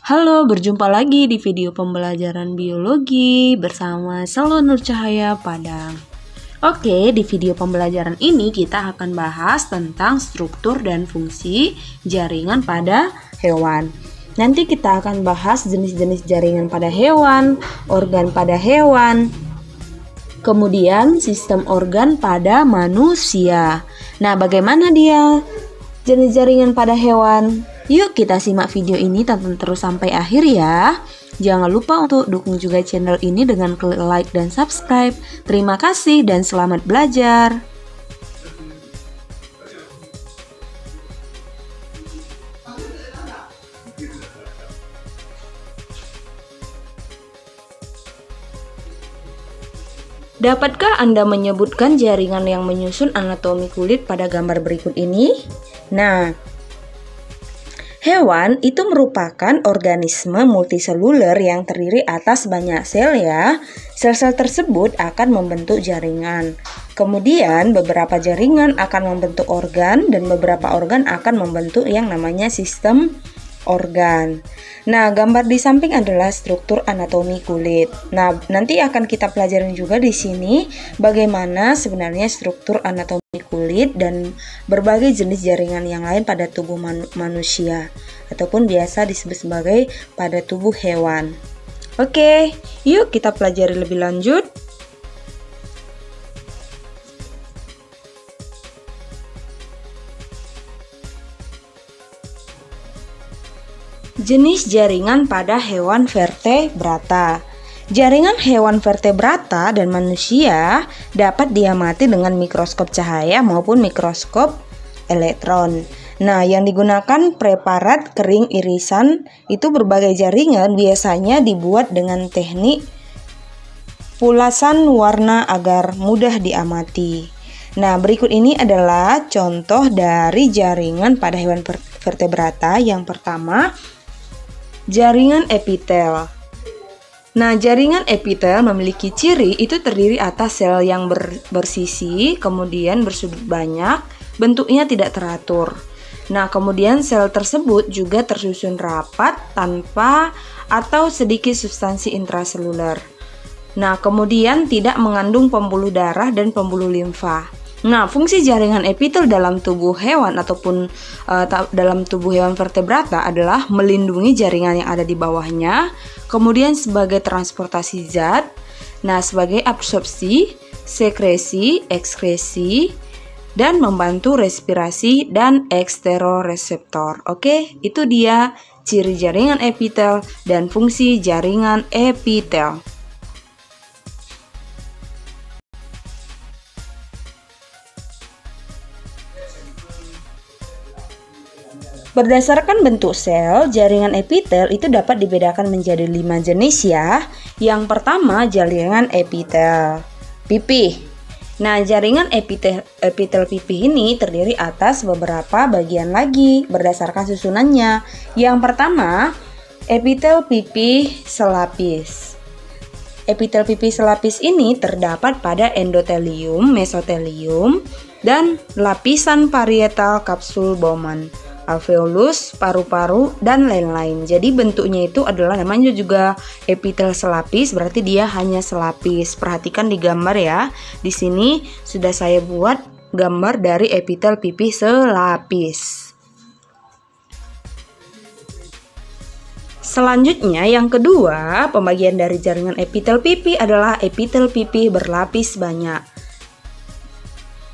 Halo, berjumpa lagi di video pembelajaran biologi bersama Selwa Nur Cahaya Padang. Oke, di video pembelajaran ini kita akan bahas tentang struktur dan fungsi jaringan pada hewan. Nanti kita akan bahas jenis-jenis jaringan pada hewan, organ pada hewan, kemudian sistem organ pada manusia. Nah, bagaimana dia jenis jaringan pada hewan? Yuk kita simak video ini tonton terus sampai akhir ya. Jangan lupa untuk dukung juga channel ini dengan klik like dan subscribe. Terima kasih dan selamat belajar. Dapatkah Anda menyebutkan jaringan yang menyusun anatomi kulit pada gambar berikut ini? Nah, hewan itu merupakan organisme multiseluler yang terdiri atas banyak sel ya. Sel-sel tersebut akan membentuk jaringan. Kemudian beberapa jaringan akan membentuk organ dan beberapa organ akan membentuk yang namanya sistem organ. Nah, gambar di samping adalah struktur anatomi kulit. Nah, nanti akan kita pelajarin juga di sini bagaimana sebenarnya struktur anatomi kulit dan berbagai jenis jaringan yang lain pada tubuh manusia ataupun biasa disebut sebagai pada tubuh hewan. Oke, yuk kita pelajari lebih lanjut. Jenis jaringan pada hewan vertebrata. Jaringan hewan vertebrata dan manusia dapat diamati dengan mikroskop cahaya maupun mikroskop elektron. Nah, yang digunakan preparat kering irisan itu berbagai jaringan biasanya dibuat dengan teknik pulasan warna agar mudah diamati. Nah, berikut ini adalah contoh dari jaringan pada hewan vertebrata. Yang pertama, jaringan epitel. Nah, jaringan epitel memiliki ciri itu terdiri atas sel yang bersisi, kemudian bersudut banyak, bentuknya tidak teratur. Nah, kemudian sel tersebut juga tersusun rapat tanpa atau sedikit substansi intraseluler. Nah, kemudian tidak mengandung pembuluh darah dan pembuluh limfa. Nah, fungsi jaringan epitel dalam tubuh hewan ataupun dalam tubuh hewan vertebrata adalah melindungi jaringan yang ada di bawahnya, kemudian sebagai transportasi zat, nah sebagai absorpsi, sekresi, ekskresi, dan membantu respirasi dan eksteroreseptor. Oke, itu dia ciri jaringan epitel dan fungsi jaringan epitel. Berdasarkan bentuk sel, jaringan epitel itu dapat dibedakan menjadi 5 jenis ya. Yang pertama, jaringan epitel pipih. Nah, jaringan epitel pipih ini terdiri atas beberapa bagian lagi berdasarkan susunannya. Yang pertama, epitel pipih selapis. Epitel pipih selapis ini terdapat pada endotelium, mesotelium, dan lapisan parietal kapsul Bowman, alveolus, paru-paru, dan lain-lain. Jadi bentuknya itu adalah namanya juga epitel selapis, berarti dia hanya selapis. Perhatikan di gambar ya. Di sini sudah saya buat gambar dari epitel pipih selapis. Selanjutnya yang kedua, pembagian dari jaringan epitel pipih adalah epitel pipih berlapis banyak.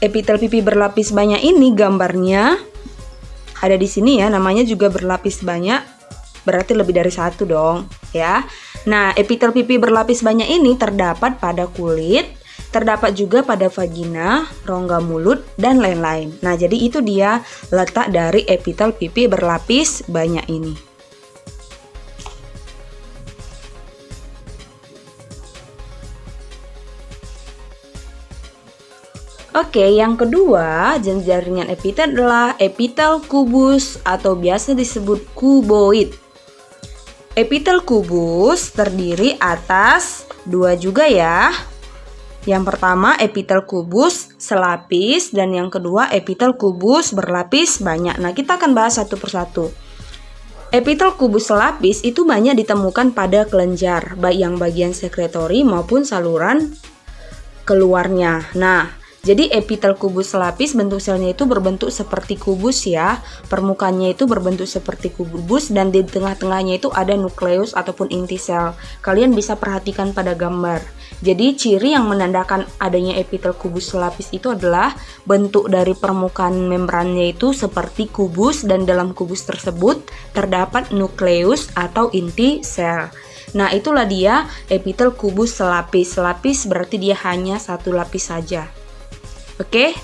Epitel pipih berlapis banyak ini gambarnya ada di sini ya, namanya juga berlapis banyak, berarti lebih dari satu dong ya. Nah, epitel pipih berlapis banyak ini terdapat pada kulit, terdapat juga pada vagina, rongga mulut, dan lain-lain. Nah, jadi itu dia letak dari epitel pipih berlapis banyak ini. Oke, yang kedua jenis jaringan epitel adalah epitel kubus atau biasa disebut kuboid. Epitel kubus terdiri atas 2 juga ya. Yang pertama epitel kubus selapis dan yang kedua epitel kubus berlapis banyak. Nah, kita akan bahas satu persatu. Epitel kubus selapis itu banyak ditemukan pada kelenjar, baik yang bagian sekretori maupun saluran keluarnya. Nah, jadi epitel kubus selapis bentuk selnya itu berbentuk seperti kubus ya. Permukaannya itu berbentuk seperti kubus dan di tengah-tengahnya itu ada nukleus ataupun inti sel. Kalian bisa perhatikan pada gambar. Jadi ciri yang menandakan adanya epitel kubus selapis itu adalah bentuk dari permukaan membrannya itu seperti kubus dan dalam kubus tersebut terdapat nukleus atau inti sel. Nah, itulah dia epitel kubus selapis. Selapis berarti dia hanya satu lapis saja. Oke?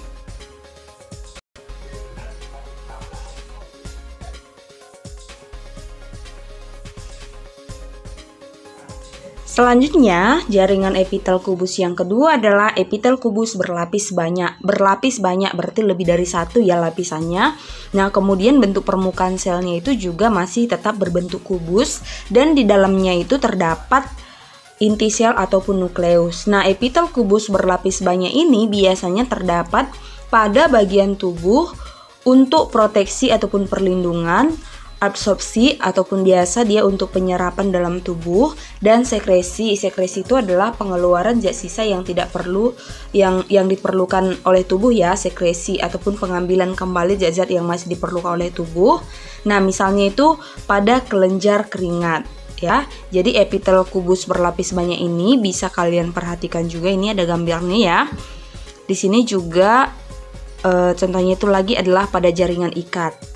Selanjutnya, jaringan epitel kubus yang kedua adalah epitel kubus berlapis banyak. Berlapis banyak berarti lebih dari satu ya lapisannya. Nah, kemudian bentuk permukaan selnya itu juga masih tetap berbentuk kubus dan di dalamnya itu terdapat inti sel ataupun nukleus. Nah, epitel kubus berlapis banyak ini biasanya terdapat pada bagian tubuh untuk proteksi ataupun perlindungan, absorpsi ataupun biasa dia untuk penyerapan dalam tubuh, dan sekresi. Sekresi itu adalah pengeluaran zat sisa yang tidak perlu yang diperlukan oleh tubuh ya, sekresi ataupun pengambilan kembali zat-zat yang masih diperlukan oleh tubuh. Nah, misalnya itu pada kelenjar keringat ya. Jadi epitel kubus berlapis banyak ini bisa kalian perhatikan juga, ini ada gambarnya ya. Di sini juga contohnya itu lagi adalah pada jaringan ikat.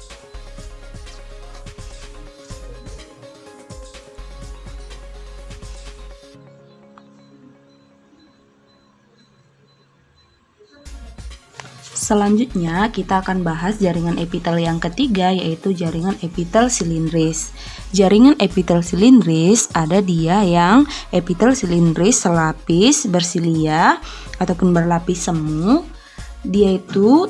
Selanjutnya kita akan bahas jaringan epitel yang ketiga, yaitu jaringan epitel silindris. Jaringan epitel silindris ada dia yang epitel silindris selapis bersilia ataupun berlapis semu. Dia itu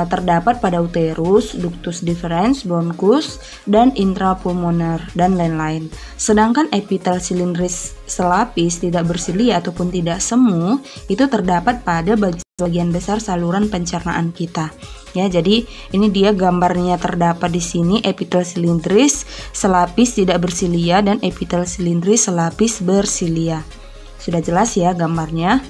terdapat pada uterus, ductus deferens, bronchus, dan intrapulmoner, dan lain-lain. Sedangkan epitel silindris selapis tidak bersilia ataupun tidak semu itu terdapat pada bagian besar saluran pencernaan kita. Ya, jadi ini dia gambarnya terdapat di sini, epitel silindris selapis tidak bersilia dan epitel silindris selapis bersilia. Sudah jelas ya gambarnya.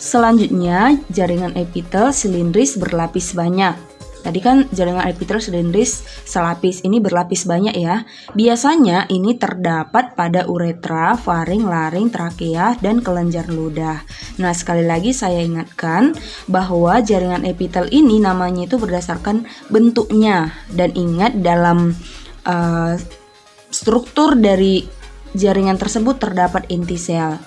Selanjutnya, jaringan epitel silindris berlapis banyak. Tadi kan jaringan epitel silindris selapis, ini berlapis banyak ya. Biasanya ini terdapat pada uretra, faring, laring, trakea, dan kelenjar ludah. Nah, sekali lagi saya ingatkan bahwa jaringan epitel ini namanya itu berdasarkan bentuknya. Dan ingat dalam struktur dari jaringan tersebut terdapat inti sel.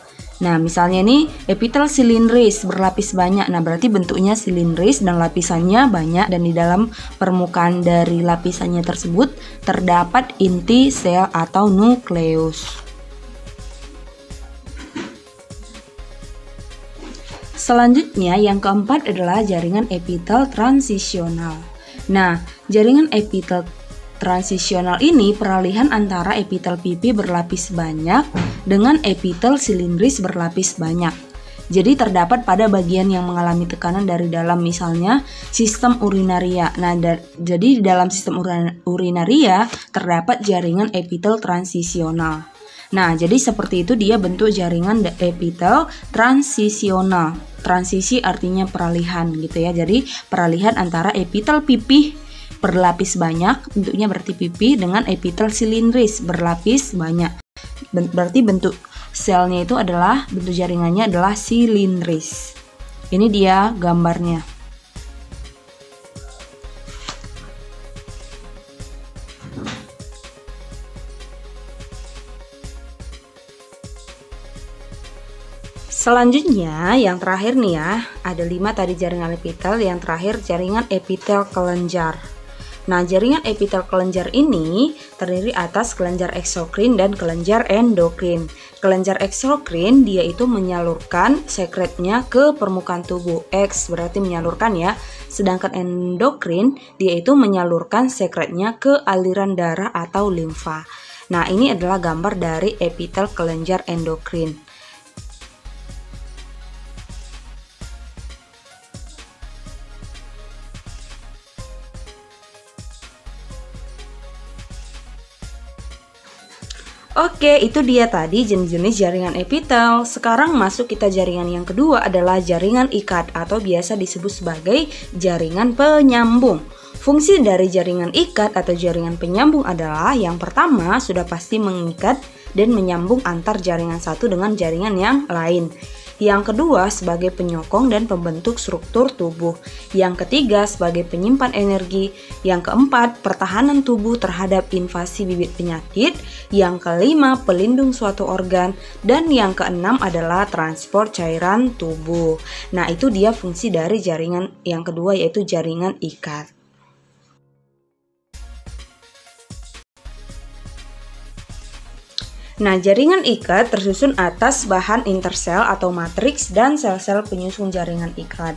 Nah, misalnya ini epitel silindris berlapis banyak. Nah, berarti bentuknya silindris dan lapisannya banyak, dan di dalam permukaan dari lapisannya tersebut terdapat inti sel atau nukleus. Selanjutnya yang keempat adalah jaringan epitel transisional. Nah, jaringan epitel transisional ini peralihan antara epitel pipi berlapis banyak dengan epitel silindris berlapis banyak. Jadi terdapat pada bagian yang mengalami tekanan dari dalam, misalnya sistem urinaria. Nah, jadi di dalam sistem urinaria terdapat jaringan epitel transisional. Nah, jadi seperti itu dia bentuk jaringan epitel transisional. Transisi artinya peralihan gitu ya. Jadi peralihan antara epitel pipi berlapis banyak, bentuknya berarti pipi, dengan epitel silindris berlapis banyak. Berarti bentuk selnya itu adalah, bentuk jaringannya adalah silindris. Ini dia gambarnya. Selanjutnya yang terakhir nih ya, ada 5 tadi jaringan epitel, yang terakhir jaringan epitel kelenjar. Nah, jaringan epitel kelenjar ini terdiri atas kelenjar eksokrin dan kelenjar endokrin. Kelenjar eksokrin dia itu menyalurkan sekretnya ke permukaan tubuh. X berarti menyalurkan ya. Sedangkan endokrin dia itu menyalurkan sekretnya ke aliran darah atau limfa. Nah, ini adalah gambar dari epitel kelenjar endokrin. Oke, itu dia tadi jenis-jenis jaringan epitel. Sekarang masuk kita jaringan yang kedua adalah jaringan ikat atau biasa disebut sebagai jaringan penyambung. Fungsi dari jaringan ikat atau jaringan penyambung adalah yang pertama sudah pasti mengikat dan menyambung antar jaringan satu dengan jaringan yang lain. Yang kedua sebagai penyokong dan pembentuk struktur tubuh. Yang ketiga sebagai penyimpan energi. Yang keempat pertahanan tubuh terhadap invasi bibit penyakit. Yang kelima pelindung suatu organ. Dan yang keenam adalah transport cairan tubuh. Nah, itu dia fungsi dari jaringan yang kedua, yaitu jaringan ikat. Nah, jaringan ikat tersusun atas bahan intersel atau matriks dan sel-sel penyusun jaringan ikat.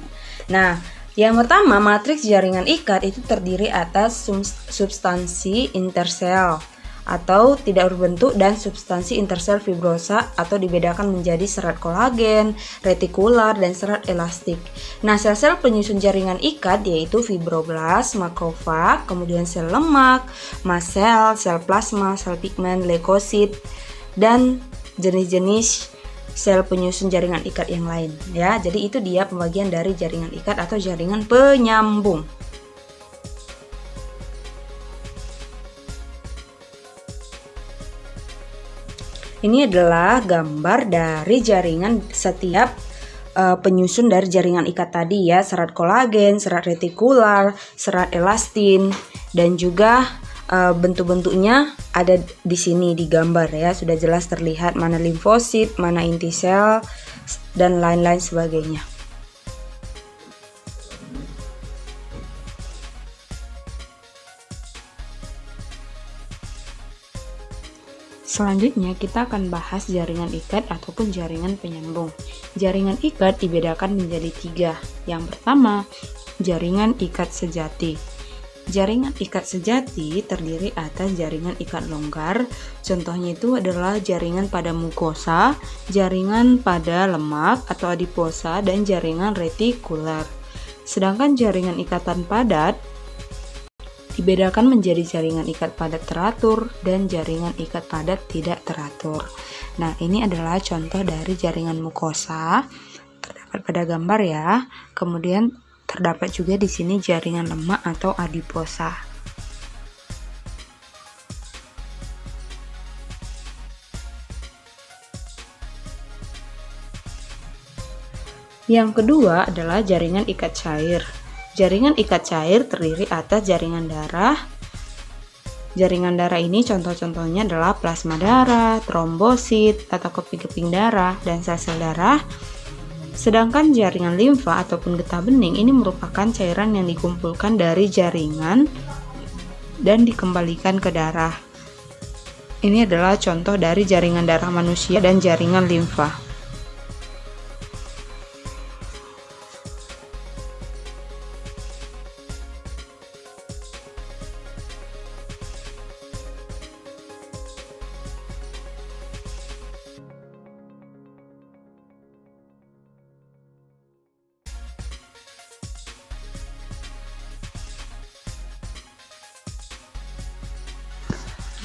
Nah, yang pertama, matriks jaringan ikat itu terdiri atas substansi intersel atau tidak berbentuk dan substansi intersel fibrosa atau dibedakan menjadi serat kolagen, retikular, dan serat elastik. Nah, sel-sel penyusun jaringan ikat yaitu fibroblast, makrofag, kemudian sel lemak, mast sel plasma, sel pigmen, leukosit, dan jenis-jenis sel penyusun jaringan ikat yang lain ya. Jadi itu dia pembagian dari jaringan ikat atau jaringan penyambung. Ini adalah gambar dari jaringan setiap penyusun dari jaringan ikat tadi ya, serat kolagen, serat retikular, serat elastin, dan juga bentuk-bentuknya ada di sini di gambar ya, sudah jelas terlihat mana limfosit, mana inti sel, dan lain-lain sebagainya. Selanjutnya kita akan bahas jaringan ikat ataupun jaringan penyambung. Jaringan ikat dibedakan menjadi 3. Yang pertama, jaringan ikat sejati. Jaringan ikat sejati terdiri atas jaringan ikat longgar, contohnya itu adalah jaringan pada mukosa, jaringan pada lemak atau adiposa, dan jaringan retikular. Sedangkan jaringan ikatan padat dibedakan menjadi jaringan ikat padat teratur dan jaringan ikat padat tidak teratur. Nah, ini adalah contoh dari jaringan mukosa, terdapat pada gambar ya. Kemudian terdapat juga di sini jaringan lemak atau adiposa. Yang kedua adalah jaringan ikat cair. Jaringan ikat cair terdiri atas jaringan darah. Jaringan darah ini contoh-contohnya adalah plasma darah, trombosit atau keping-keping darah, dan sel-sel darah. Sedangkan jaringan limfa ataupun getah bening ini merupakan cairan yang dikumpulkan dari jaringan dan dikembalikan ke darah. Ini adalah contoh dari jaringan darah manusia dan jaringan limfa.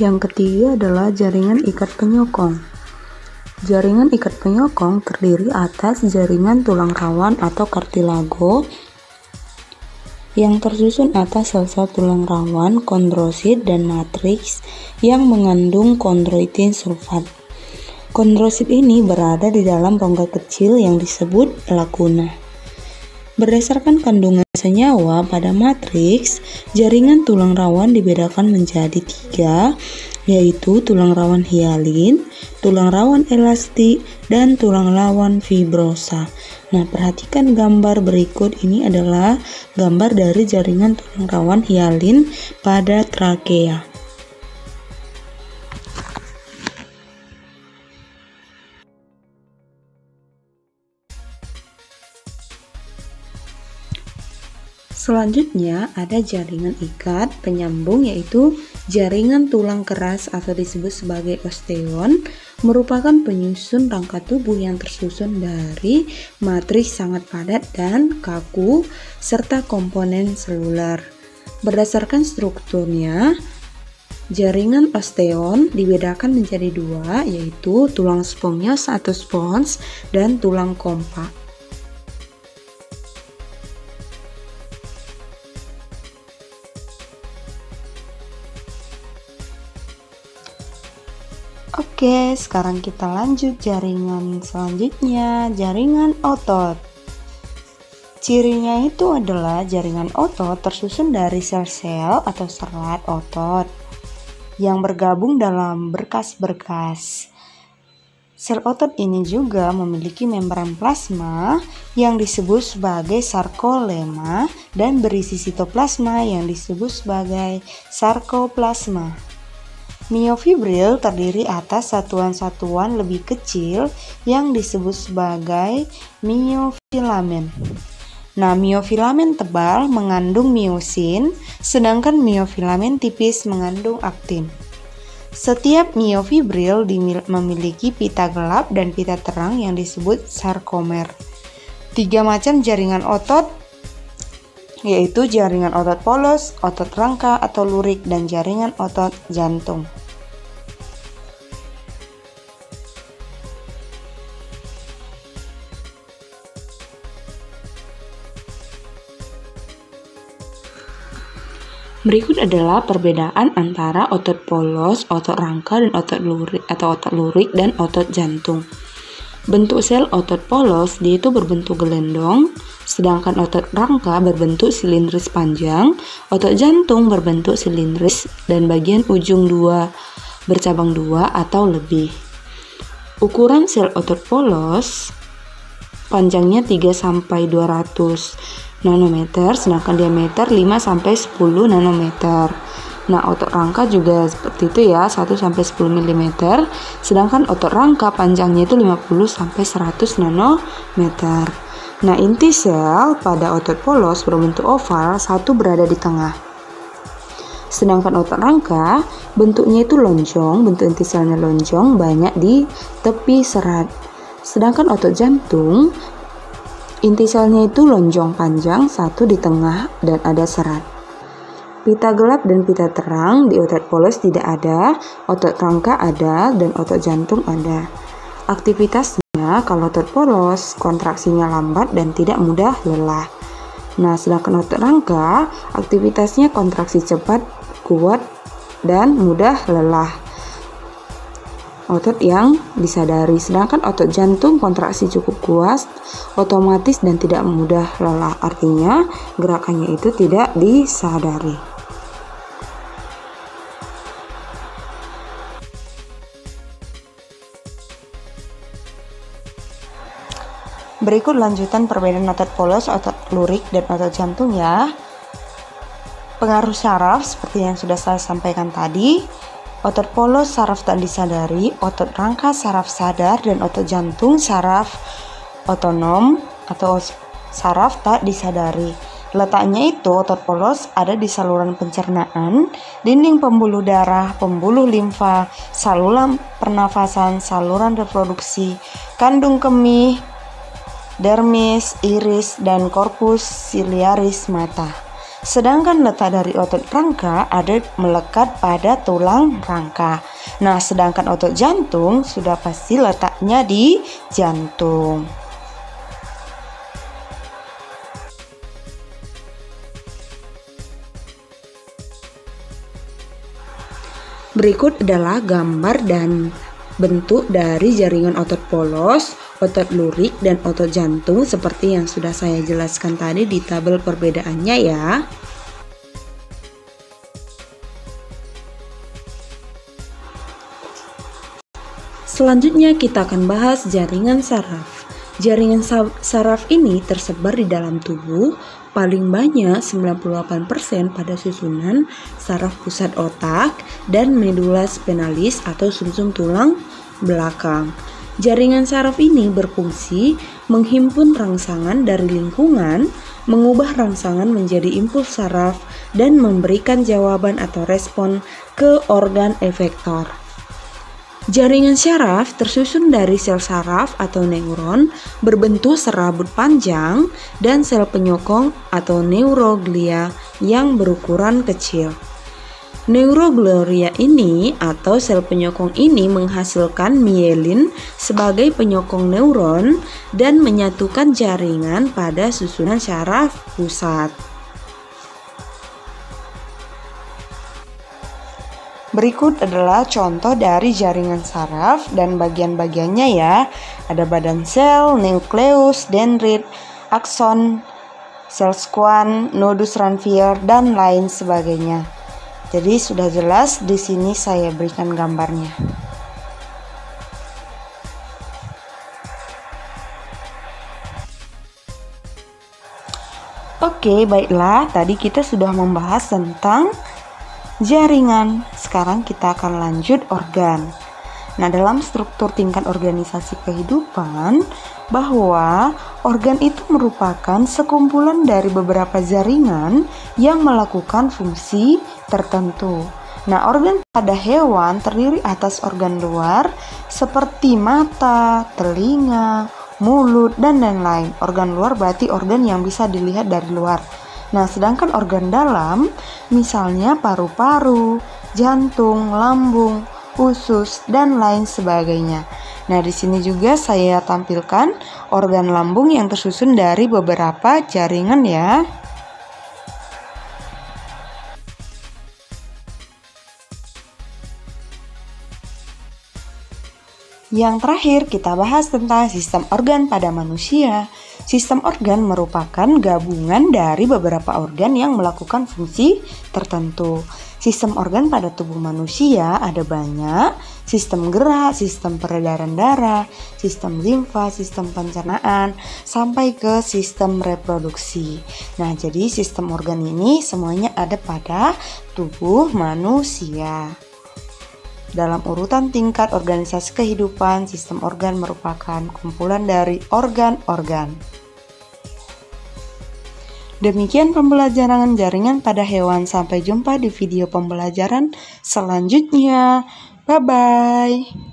Yang ketiga adalah jaringan ikat penyokong. Jaringan ikat penyokong terdiri atas jaringan tulang rawan atau kartilago yang tersusun atas sel-sel tulang rawan, kondrosit, dan matriks yang mengandung kondroitin sulfat. Kondrosit ini berada di dalam rongga kecil yang disebut laguna. Berdasarkan kandungan senyawa pada matriks, jaringan tulang rawan dibedakan menjadi 3, yaitu tulang rawan hialin, tulang rawan elastik, dan tulang rawan fibrosa. Nah, perhatikan gambar berikut ini adalah gambar dari jaringan tulang rawan hialin pada trakea. Selanjutnya ada jaringan ikat penyambung, yaitu jaringan tulang keras atau disebut sebagai osteon, merupakan penyusun rangka tubuh yang tersusun dari matriks sangat padat dan kaku serta komponen seluler. Berdasarkan strukturnya, Jaringan osteon dibedakan menjadi dua, yaitu tulang spongios atau spons dan tulang kompak. Oke, sekarang kita lanjut jaringan selanjutnya, jaringan otot. Cirinya itu adalah jaringan otot tersusun dari sel-sel atau serat otot yang bergabung dalam berkas-berkas. Sel otot ini juga memiliki membran plasma yang disebut sebagai sarkolema dan berisi sitoplasma yang disebut sebagai sarkoplasma. Miofibril terdiri atas satuan-satuan lebih kecil yang disebut sebagai miofilamen. Nah, miofilamen tebal mengandung miosin, sedangkan miofilamen tipis mengandung aktin. Setiap miofibril memiliki pita gelap dan pita terang yang disebut sarkomer. 3 macam jaringan otot, yaitu jaringan otot polos, otot rangka atau lurik, dan jaringan otot jantung. Berikut adalah perbedaan antara otot polos, otot rangka, dan otot lurik atau otot lurik dan otot jantung. Bentuk sel otot polos dia itu berbentuk gelendong, sedangkan otot rangka berbentuk silindris panjang, otot jantung berbentuk silindris dan bagian ujung bercabang dua atau lebih. Ukuran sel otot polos panjangnya 3-200 nanometer, sedangkan diameter 5-10 nanometer. Nah, otot rangka juga seperti itu ya, 1-10 mm, sedangkan otot rangka panjangnya itu 50-100 nanometer. Nah, inti sel pada otot polos berbentuk oval, satu berada di tengah. Sedangkan otot rangka bentuknya itu lonjong, bentuk inti selnya lonjong, banyak di tepi serat. Sedangkan otot jantung inti selnya itu lonjong panjang, satu di tengah dan ada serat. Pita gelap dan pita terang di otot polos tidak ada, otot rangka ada, dan otot jantung ada. Aktivitasnya kalau otot polos kontraksinya lambat dan tidak mudah lelah. Nah, sedangkan otot rangka aktivitasnya kontraksi cepat, kuat, dan mudah lelah. Otot yang disadari, sedangkan otot jantung kontraksi cukup kuat, otomatis dan tidak mudah lelah. Artinya gerakannya itu tidak disadari. Berikut lanjutan perbedaan otot polos, otot lurik, dan otot jantung ya. Pengaruh saraf seperti yang sudah saya sampaikan tadi. Otot polos saraf tak disadari, otot rangka saraf sadar, dan otot jantung saraf otonom atau saraf tak disadari. Letaknya itu otot polos ada di saluran pencernaan, dinding pembuluh darah, pembuluh limfa, saluran pernafasan, saluran reproduksi, kandung kemih, dermis, iris, dan korpus siliaris mata. Sedangkan letak dari otot rangka ada melekat pada tulang rangka. Nah, sedangkan otot jantung sudah pasti letaknya di jantung. Berikut adalah gambar dan bentuk dari jaringan otot polos, otot lurik, dan otot jantung seperti yang sudah saya jelaskan tadi di tabel perbedaannya ya. Selanjutnya kita akan bahas jaringan saraf. Jaringan saraf ini tersebar di dalam tubuh, paling banyak 98% pada susunan saraf pusat otak dan medula spinalis atau sumsum tulang belakang. Jaringan saraf ini berfungsi menghimpun rangsangan dari lingkungan, mengubah rangsangan menjadi impuls saraf, dan memberikan jawaban atau respon ke organ efektor. Jaringan saraf tersusun dari sel saraf atau neuron berbentuk serabut panjang dan sel penyokong atau neuroglia yang berukuran kecil. Neuroglia ini atau sel penyokong ini menghasilkan mielin sebagai penyokong neuron dan menyatukan jaringan pada susunan syaraf pusat. Berikut adalah contoh dari jaringan saraf dan bagian-bagiannya ya. Ada badan sel, nukleus, dendrit, akson, sel Schwann, nodus Ranvier, dan lain sebagainya. Jadi sudah jelas di sini saya berikan gambarnya. Oke, baiklah. Tadi kita sudah membahas tentang jaringan. Sekarang kita akan lanjut organ. Nah, dalam struktur tingkat organisasi kehidupan, bahwa organ itu merupakan sekumpulan dari beberapa jaringan yang melakukan fungsi tertentu. Nah, organ pada hewan terdiri atas organ luar seperti mata, telinga, mulut, dan lain-lain. Organ luar berarti organ yang bisa dilihat dari luar. Nah, sedangkan organ dalam misalnya paru-paru, jantung, lambung, usus, dan lain sebagainya. Nah, di sini juga saya tampilkan organ lambung yang tersusun dari beberapa jaringan ya. Yang terakhir kita bahas tentang sistem organ pada manusia. Sistem organ merupakan gabungan dari beberapa organ yang melakukan fungsi tertentu. Sistem organ pada tubuh manusia ada banyak: sistem gerak, sistem peredaran darah, sistem limfa, sistem pencernaan, sampai ke sistem reproduksi. Nah, jadi sistem organ ini semuanya ada pada tubuh manusia. Dalam urutan tingkat organisasi kehidupan, sistem organ merupakan kumpulan dari organ-organ. Demikian pembelajaran jaringan pada hewan. Sampai jumpa di video pembelajaran selanjutnya. Bye-bye.